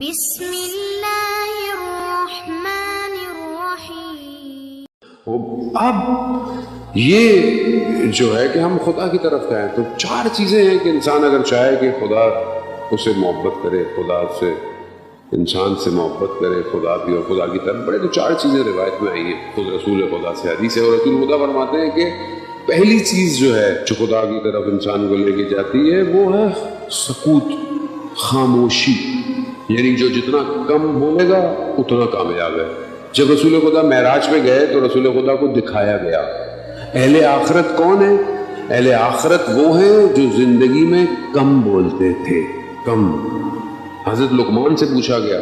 بسم اللہ الرحمن الرحیم۔ اب یہ جو ہے کہ ہم خدا کی طرف جائیں تو چار چیزیں ہیں کہ انسان اگر چاہے کہ خدا اسے محبت کرے، خدا سے انسان سے محبت کرے، خدا بھی اور خدا کی طرف بڑھے، تو چار چیزیں روایت میں آئی ہیں خود رسول خدا سے حدیث ہے، اور رسول خدا فرماتے ہیں کہ پہلی چیز جو ہے جو خدا کی طرف انسان کو لے کے جاتی ہے وہ ہے سکوت، خاموشی، یعنی جو جتنا کم بولے گا اتنا کامیاب ہے۔ جب رسول خدا معراج پہ گئے تو رسول خدا کو دکھایا گیا اہل آخرت کون ہے۔ اہل آخرت وہ ہیں جو زندگی میں کم بولتے تھے، کم۔ حضرت لقمان سے پوچھا گیا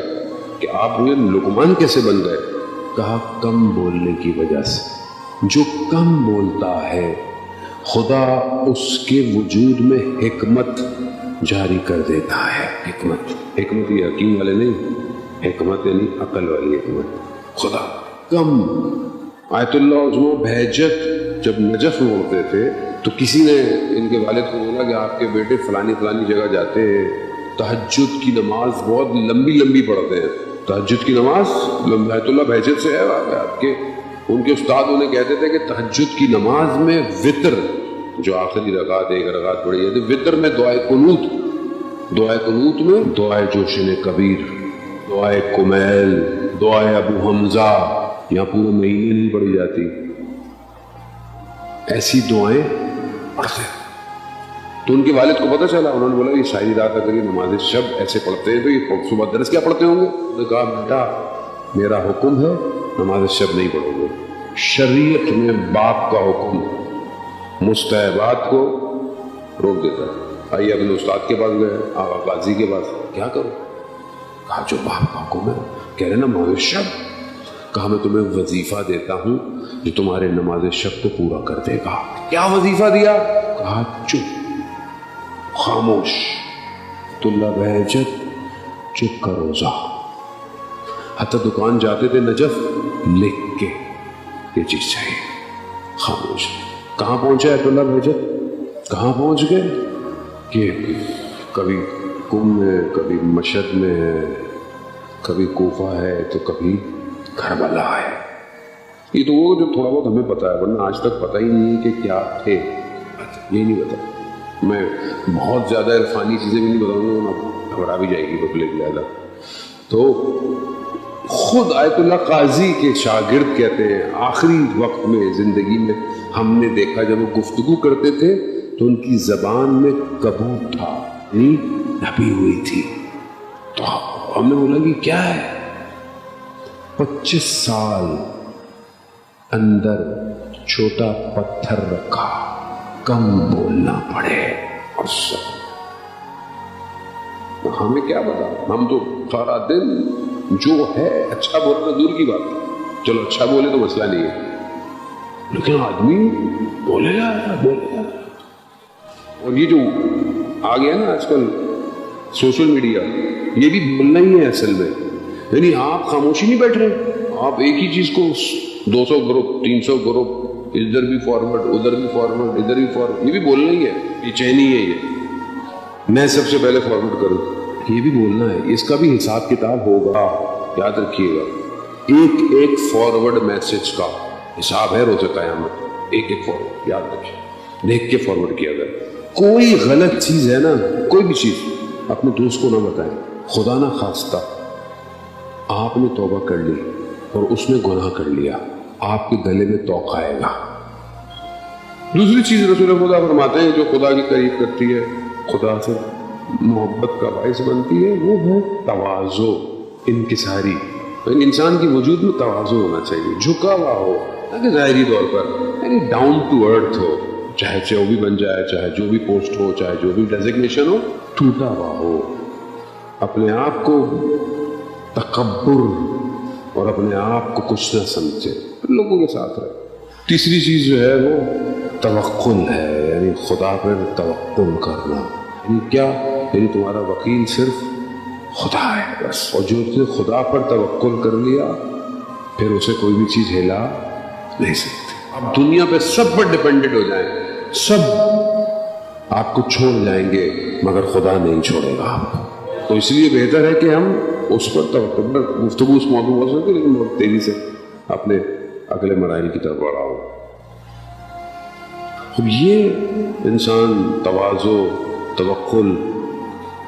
کہ آپ یہ لقمان کیسے بن گئے؟ کہا کم بولنے کی وجہ سے۔ جو کم بولتا ہے خدا اس کے وجود میں حکمت جاری کر دیتا ہے۔ حکمت یہ حکیم والے نہیں، حکمت یعنی عقل والی حکمت۔ خدا کم۔ آیت اللہ عظمہ بہجت جب نجف میں ہوتے تھے تو کسی نے ان کے والد کو بولا کہ آپ کے بیٹے فلانی جگہ جاتے ہیں، تہجد کی نماز بہت لمبی پڑھتے ہیں، تہجد کی نماز آیت اللہ بہجت سے ہے آپ کے ان کے استاد انہیں کہتے تھے کہ تہجد کی نماز میں وطر جو آخری رکعت ایک رکعت پڑھی جاتی، وطر میں دعائے قنوت میں دعائے جوشن کبیر، دعائے کمیل، دعائے ابو حمزہ، یہاں پورے مہینے نہیں پڑھی جاتی، ایسی دعائیں پڑھتے۔ تو ان کے والد کو پتہ چلا، انہوں نے بولا یہ ساری رات اگر یہ نماز شب ایسے پڑھتے ہیں تو یہ صبح درس کیا پڑھتے ہوں گے؟ انہوں نے کہا بیٹا میرا حکم ہے نماز شب نہیں پڑھو گے۔ شریعت میں باپ کا حکم مستحبات کو روک دیتا ہے۔ آئیے اپنے استاد کے پاس گئے، آقا قاضی کے پاس، کیا کرو؟ کہا جو باپ کا حکم ہے۔ کہہ رہے نماز شب۔ کہا میں تمہیں وظیفہ دیتا ہوں جو تمہارے نماز شب کو پورا کر دے گا۔ کیا وظیفہ دیا؟ کہا چپ، خاموش، تو اللہ بہجت چپ کا روزہ۔ حتیٰ دکان جاتے تھے نجف لکھ کے یہ چیز چاہیے، خاموش۔ کہاں پہنچا ہے اللہ بہجت؟ کہاں پہنچ گئے کہ کبھی قم میں، کبھی مشہد میں ہے، کبھی کوفہ ہے تو کبھی کربلا ہے۔ یہ تو وہ جو تھوڑا بہت ہمیں پتا ہے، ورنہ آج تک پتہ ہی نہیں ہے کہ کیا تھے، یہ نہیں پتا۔ میں بہت زیادہ عرفانی چیزیں بھی نہیں بتاؤں گا ورنہ گھبرا بھی جائے گی پبلک زیادہ۔ تو خود آیت اللہ قاضی کے شاگرد کہتے ہیں آخری وقت میں زندگی میں ہم نے دیکھا جب وہ گفتگو کرتے تھے تو ان کی زبان میں کبوت تھا، نبی ہوئی تھی۔ تو ہم نے بولا کہ کیا ہے؟ 25 سال اندر چھوٹا پتھر رکھا، کم بولنا پڑے، اور ہمیں کیا پتا؟ ہم تو سارا دن جو ہے اچھا بولنا دور کی بات ہے، چلو اچھا بولے تو مسئلہ نہیں ہے، لیکن آدمی بولے گا۔ اور یہ جو آ گیا نا آج کل سوشل میڈیا، یہ بھی بولنا ہی ہے اصل میں۔ یعنی آپ خاموشی نہیں بیٹھ رہے، آپ ایک ہی چیز کو 200 گروپ 300 گروپ، ادھر بھی فارورڈ ادھر بھی فارورڈ ادھر بھی فارورڈ، یہ بھی بولنا ہی ہے، یہ چینی ہے، یہ میں سب سے پہلے فارورڈ کروں، یہ بھی بولنا ہے۔ اس کا بھی حساب کتاب ہوگا، یاد رکھیے گا۔ ایک فارورڈ میسج کا حساب ہے روز قیامت، ایک فارورڈ، یاد رکھیے، دیکھ کے فارورڈ کیا گیا۔ کوئی غلط چیز ہے نا، کوئی بھی چیز اپنے دوست کو نہ بتائیں، خدا نہ خواستہ آپ نے توبہ کر لی اور اس نے گناہ کر لیا، آپ کے گلے میں توق آئے گا۔ دوسری چیز رسول خدا فرماتے ہیں جو خدا کی قریب کرتی ہے، خدا سے محبت کا باعث بنتی ہے، وہ ہے تواضع، انکساری۔ یعنی انسان کی وجود میں تواضع ہونا چاہیے، جھکا ہوا ہو، تاکہ ظاہری طور پر یعنی ڈاؤن ٹو ارتھ ہو، چاہے جو بھی بن جائے، چاہے جو بھی پوسٹ ہو، چاہے جو بھی ڈیزگنیشن ہو، ٹوٹا ہوا ہو، اپنے آپ کو تکبر اور اپنے آپ کو کچھ نہ سمجھے، لوگوں کے ساتھ رہے۔ تیسری چیز جو ہے وہ توکل ہے، یعنی خدا پر توکل کرنا۔ یعنی کیا؟ یعنی تمہارا وکیل صرف خدا ہے بس، اور جو اس نے خدا پر توکل کر لیا پھر اسے کوئی بھی چیز ہلا نہیں سکتی۔ اب دنیا پہ سب پر ڈیپینڈنٹ ہو جائیں، سب آپ کو چھوڑ جائیں گے مگر خدا نہیں چھوڑے گا آپ کو۔ تو اس لیے بہتر ہے کہ ہم اس پر گفتگو اس موضوع ہو سکتی، لیکن بہت تیزی سے اپنے اگلے مراحل کی طرف بڑھا ہو. اب یہ انسان تواضع، توکل،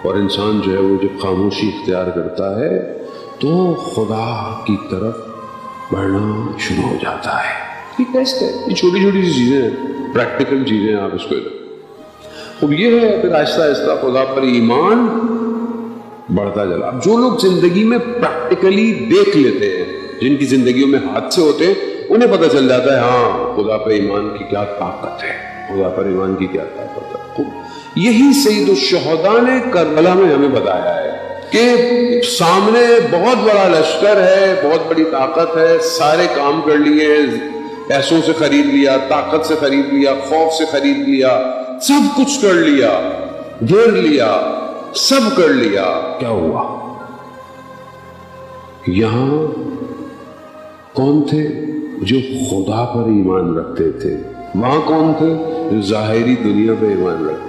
اور انسان جو ہے وہ جب خاموشی اختیار کرتا ہے تو خدا کی طرف بڑھنا شروع ہو جاتا ہے. یہ ٹیسٹ ہے، یہ چھوٹی چھوٹی سی چیزیں ہیں، پریکٹیکل چیزیں ہیں، آپ اس کو. اب یہ ہے پھر آہستہ آہستہ خدا پر ایمان بڑھتا چلا. اب جو لوگ زندگی میں پریکٹیکلی دیکھ لیتے ہیں، جن کی زندگیوں میں حادثے ہوتے ہیں، انہیں پتہ چل جاتا ہے ہاں خدا پر ایمان کی کیا طاقت ہے، خدا پر ایمان کی کیا طاقت ہے. یہی سید الشہداء نے کربلا میں ہمیں بتایا ہے کہ سامنے بہت بڑا لشکر ہے، بہت بڑی طاقت ہے، سارے کام کر لیے، پیسوں سے خرید لیا، طاقت سے خرید لیا، خوف سے خرید لیا، سب کچھ کر لیا، گھیر لیا، سب کر لیا. کیا ہوا؟ یہاں کون تھے؟ جو خدا پر ایمان رکھتے تھے. وہاں کون تھے؟ جو ظاہری دنیا پہ ایمان رکھتے تھے.